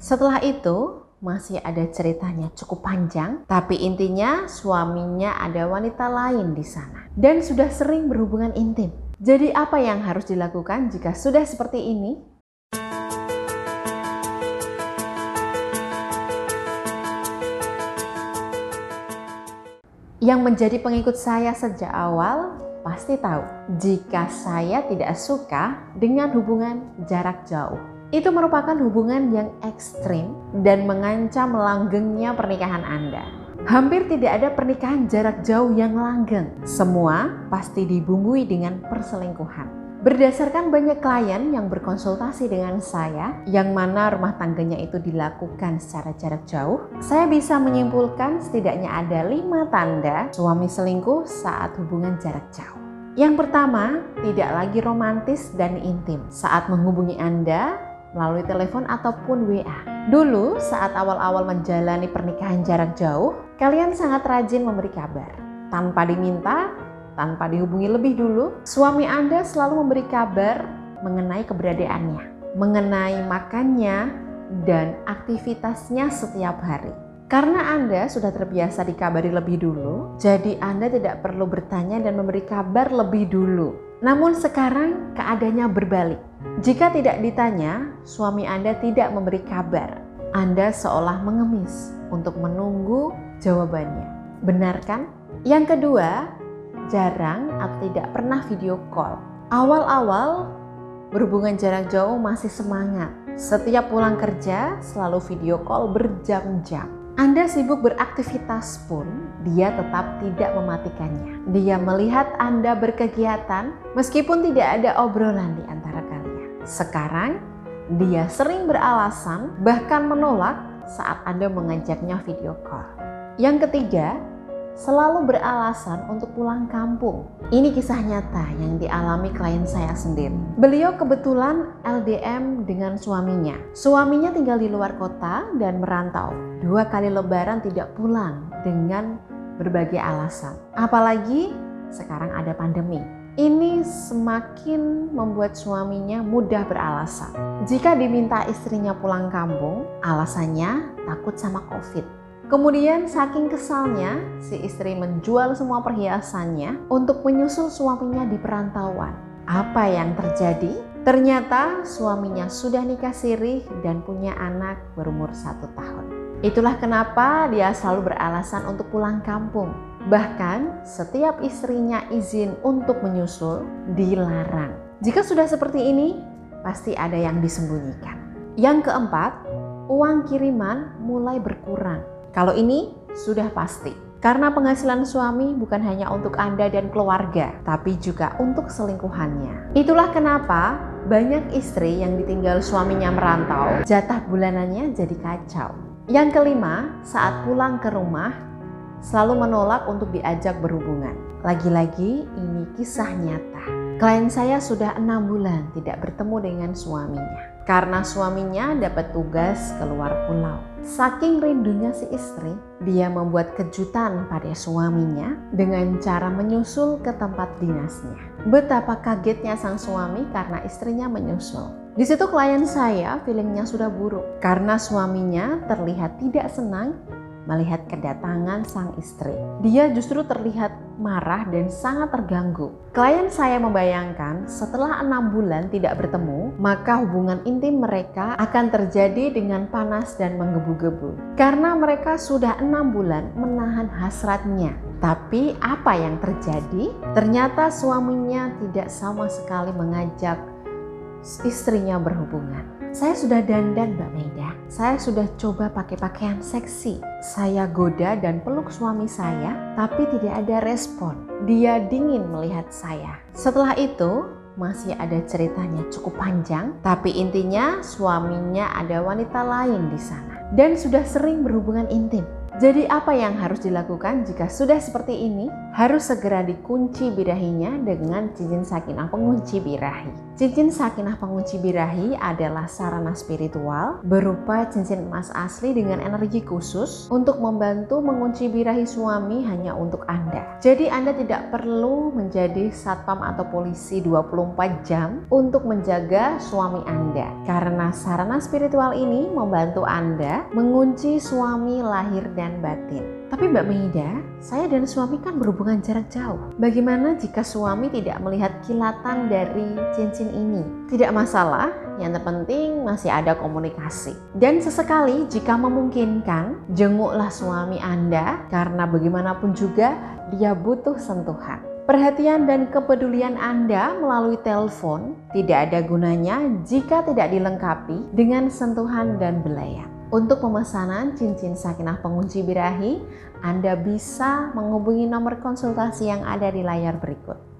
Setelah itu, masih ada ceritanya cukup panjang, tapi intinya suaminya ada wanita lain di sana dan sudah sering berhubungan intim. Jadi apa yang harus dilakukan jika sudah seperti ini? Yang menjadi pengikut saya sejak awal pasti tahu jika saya tidak suka dengan hubungan jarak jauh. Itu merupakan hubungan yang ekstrim dan mengancam langgengnya pernikahan Anda. Hampir tidak ada pernikahan jarak jauh yang langgeng. Semua pasti dibumbui dengan perselingkuhan. Berdasarkan banyak klien yang berkonsultasi dengan saya, yang mana rumah tangganya itu dilakukan secara jarak jauh, saya bisa menyimpulkan setidaknya ada 5 tanda suami selingkuh saat hubungan jarak jauh. Yang pertama, tidak lagi romantis dan intim saat menghubungi Anda melalui telepon ataupun WA. Dulu saat awal-awal menjalani pernikahan jarak jauh, kalian sangat rajin memberi kabar. Tanpa diminta, tanpa dihubungi lebih dulu, suami Anda selalu memberi kabar mengenai keberadaannya, mengenai makannya, dan aktivitasnya setiap hari. Karena Anda sudah terbiasa dikabari lebih dulu, jadi Anda tidak perlu bertanya dan memberi kabar lebih dulu. Namun sekarang keadaannya berbalik. Jika tidak ditanya, suami Anda tidak memberi kabar. Anda seolah mengemis untuk menunggu jawabannya. Benar kan? Yang kedua, jarang atau tidak pernah video call. Awal-awal berhubungan jarak jauh masih semangat. Setiap pulang kerja selalu video call berjam-jam. Anda sibuk beraktivitas pun, dia tetap tidak mematikannya. Dia melihat Anda berkegiatan meskipun tidak ada obrolan di antara kalian. Sekarang, dia sering beralasan bahkan menolak saat Anda mengajaknya video call. Yang ketiga, selalu beralasan untuk pulang kampung. Ini kisah nyata yang dialami klien saya sendiri. Beliau kebetulan LDM dengan suaminya. Suaminya tinggal di luar kota dan merantau. 2 kali lebaran tidak pulang dengan berbagai alasan. Apalagi sekarang ada pandemi. Ini semakin membuat suaminya mudah beralasan. Jika diminta istrinya pulang kampung, alasannya takut sama COVID. Kemudian saking kesalnya, si istri menjual semua perhiasannya untuk menyusul suaminya di perantauan. Apa yang terjadi? Ternyata suaminya sudah nikah siri dan punya anak berumur 1 tahun. Itulah kenapa dia selalu beralasan untuk pulang kampung. Bahkan setiap istrinya izin untuk menyusul dilarang. Jika sudah seperti ini, pasti ada yang disembunyikan. Yang keempat, uang kiriman mulai berkurang. Kalau ini sudah pasti, karena penghasilan suami bukan hanya untuk Anda dan keluarga, tapi juga untuk selingkuhannya. Itulah kenapa banyak istri yang ditinggal suaminya merantau, jatah bulanannya jadi kacau. Yang kelima, saat pulang ke rumah, selalu menolak untuk diajak berhubungan. Lagi-lagi ini kisah nyata. Klien saya sudah 6 bulan tidak bertemu dengan suaminya. Karena suaminya dapat tugas keluar pulau. Saking rindunya si istri, dia membuat kejutan pada suaminya dengan cara menyusul ke tempat dinasnya. Betapa kagetnya sang suami karena istrinya menyusul. Di situ klien saya feelingnya sudah buruk karena suaminya terlihat tidak senang melihat kedatangan sang istri. Dia justru terlihat marah dan sangat terganggu. Klien saya membayangkan setelah 6 bulan tidak bertemu, maka hubungan intim mereka akan terjadi dengan panas dan menggebu-gebu. Karena mereka sudah 6 bulan menahan hasratnya. Tapi apa yang terjadi? Ternyata suaminya tidak sama sekali mengajak istrinya berhubungan. Saya sudah dandan Mbak Maida, saya sudah coba pakai pakaian seksi. Saya goda dan peluk suami saya, tapi tidak ada respon. Dia dingin melihat saya. Setelah itu, masih ada ceritanya cukup panjang, tapi intinya suaminya ada wanita lain di sana. Dan sudah sering berhubungan intim. Jadi apa yang harus dilakukan jika sudah seperti ini? Harus segera dikunci birahinya dengan cincin sakinah pengunci birahi. Cincin sakinah pengunci birahi adalah sarana spiritual berupa cincin emas asli dengan energi khusus untuk membantu mengunci birahi suami hanya untuk Anda. Jadi Anda tidak perlu menjadi satpam atau polisi 24 jam untuk menjaga suami Anda, karena sarana spiritual ini membantu Anda mengunci suami lahir dan batin. Tapi Mbak Meida, saya dan suami kan berhubungan jarak jauh. Bagaimana jika suami tidak melihat kilatan dari cincin ini? Tidak masalah, yang terpenting masih ada komunikasi. Dan sesekali jika memungkinkan, jenguklah suami Anda karena bagaimanapun juga dia butuh sentuhan. Perhatian dan kepedulian Anda melalui telepon tidak ada gunanya jika tidak dilengkapi dengan sentuhan dan belayan. Untuk pemesanan cincin sakinah pengunci birahi, Anda bisa menghubungi nomor konsultasi yang ada di layar berikut.